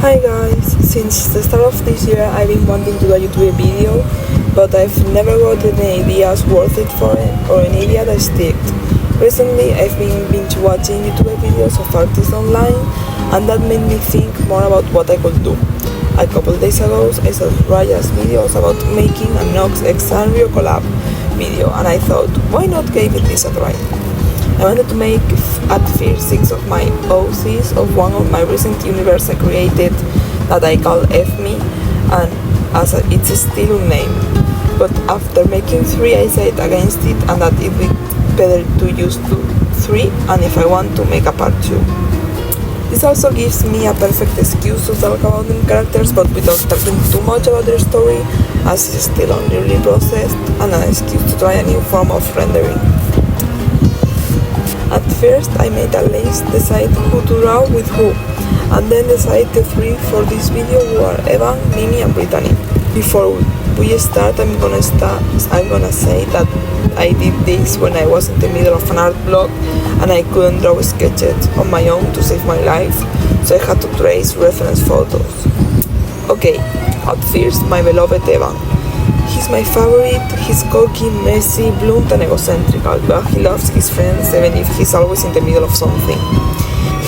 Hi guys, since the start of this year I've been wanting to do a YouTube video, but I've never got any ideas worth it for it or an idea that sticked. Recently I've been binge watching YouTube videos of artists online, and that made me think more about what I could do. A couple days ago I saw Raya's videos about making a Nox x Sanrio collab video, and I thought, why not give it this a try? I wanted to make at first 6 of my OCs of one of my recent universe I created that I call FME, and as it's still unnamed. But after making 3 I said against it, and that it would be better to use 3 and if I want to make a part 2. This also gives me a perfect excuse to talk about the characters but without talking too much about their story, as it's still only really processed, and an excuse to try a new form of rendering. At first I made a list, decide who to draw with who, and then decide the 3 for this video who are Evan, Mimi and Brittany. Before we start, I'm gonna say that I did this when I was in the middle of an art blog and I couldn't draw sketches on my own to save my life, so I had to trace reference photos. Okay, at first my beloved Evan. He's my favorite. He's cocky, messy, blunt and egocentrical, but he loves his friends even if he's always in the middle of something.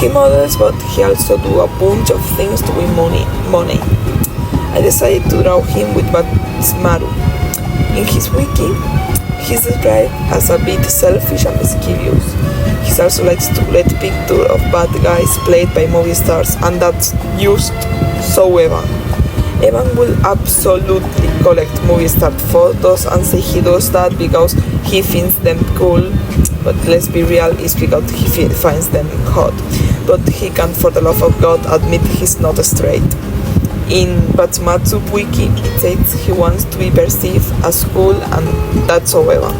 He models, but he also do a bunch of things to win money. I decided to draw him with Maru. In his wiki, he's described as a bit selfish and mischievous. He also likes to let pictures of bad guys played by movie stars, and that's just so Evan. Evan will absolutely collect movie star photos and say he does that because he finds them cool, but let's be real, it's because he finds them hot. But he can't for the love of God admit he's not straight. In Batsumatsu wiki it says he wants to be perceived as cool, and that's so Evan.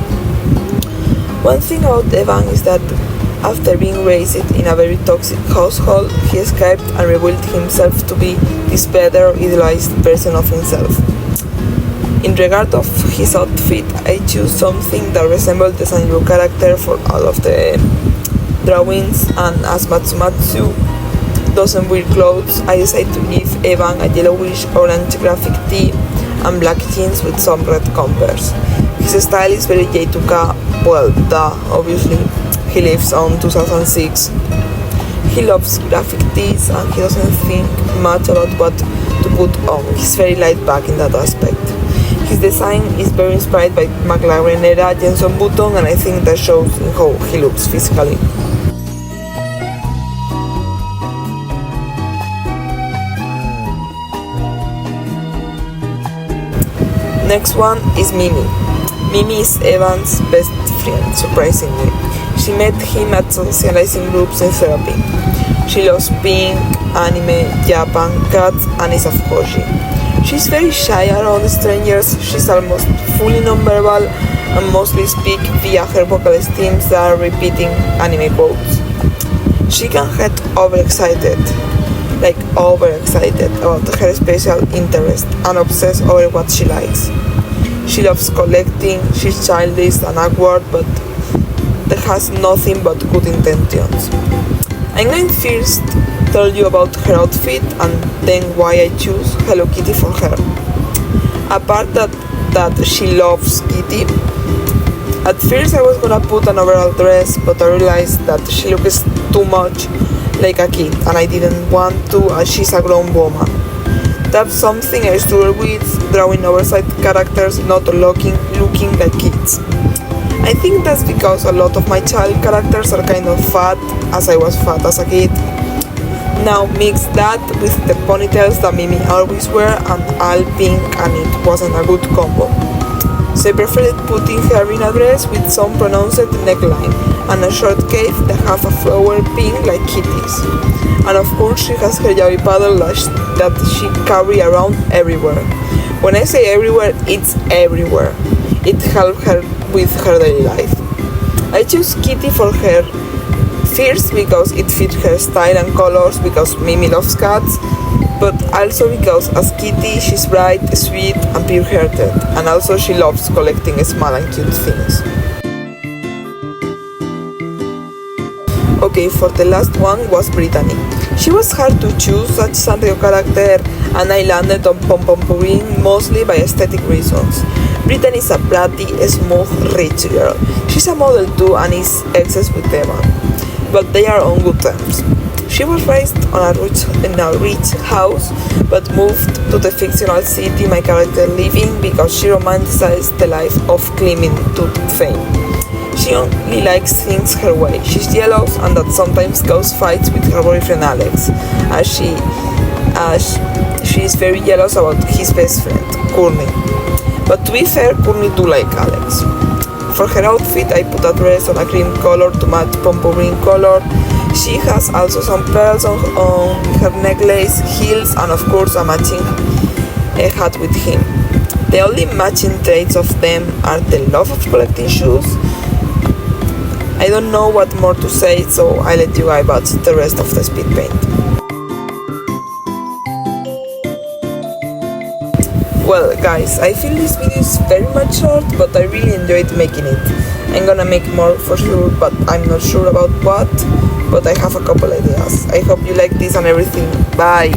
One thing about Evan is that after being raised in a very toxic household, he escaped and rebuilt himself to be this better, idealized version of himself. In regard of his outfit, I choose something that resembled the Sanrio character for all of the drawings, and as Matsumatsu doesn't wear clothes, I decided to give Evan a yellowish orange graphic tee and black jeans with some red Converse. His style is very J2K, well, duh, obviously. He lives on 2006. He loves graphic tees and he doesn't think much about what to put on. He's very laid back in that aspect. His design is very inspired by McLaren era Jenson Button, and I think that shows in how he looks physically. Next one is Mimi. Mimi is Evan's best friend, surprisingly. She met him at socializing groups in therapy. She loves pink, anime, Japan, cats, and is a fujoshi. She's very shy around strangers. She's almost fully nonverbal and mostly speaks via her vocal stems that are repeating anime quotes. She can get overexcited about her special interest and obsess over what she likes. She loves collecting. She's childish and awkward, but that has nothing but good intentions. I'm going to first tell you about her outfit and then why I choose Hello Kitty for her. Apart that she loves Kitty, at first I was gonna put an overall dress, but I realized that she looks too much like a kid and I didn't want to, as she's a grown woman. That's something I struggle with, drawing oversized characters not looking like kids. I think that's because a lot of my child characters are kind of fat, as I was fat as a kid. Now mix that with the ponytails that Mimi always wear and all pink, and it wasn't a good combo. So I preferred putting her in a dress with some pronounced neckline and a short cape that have a flower pink like Kitty's. And of course she has her yaoi paddle that she carry around everywhere. When I say everywhere, it's everywhere. It helped her with her daily life. I choose Kitty for her first because it fits her style and colors, because Mimi loves cats, but also because as Kitty she's bright, sweet and pure-hearted, and also she loves collecting small and cute things. Okay, for the last one was Brittany. She was hard to choose such Sanrio character, and I landed on Pom Pom Purin mostly by aesthetic reasons. Brittany is a bratty, smooth, rich girl. She's a model too and is exes with Emma, but they are on good terms. She was raised in a rich house, but moved to the fictional city my character lived in because she romanticized the life of climbing to fame. She only likes things her way. She's jealous and that sometimes causes fights with her boyfriend Alex, as she is very jealous about his best friend, Courtney. But to be fair, Courtney do like Alex. For her outfit, I put a dress on a cream color to match pompourine color. She has also some pearls on her necklace, heels, and of course a matching hat with him. The only matching traits of them are the love of collecting shoes. I don't know what more to say, so I let you guys watch the rest of the speed paint. Well guys, I feel this video is very much short, but I really enjoyed making it. I'm gonna make more for sure, but I'm not sure about what, but I have a couple ideas. I hope you like this and everything. Bye!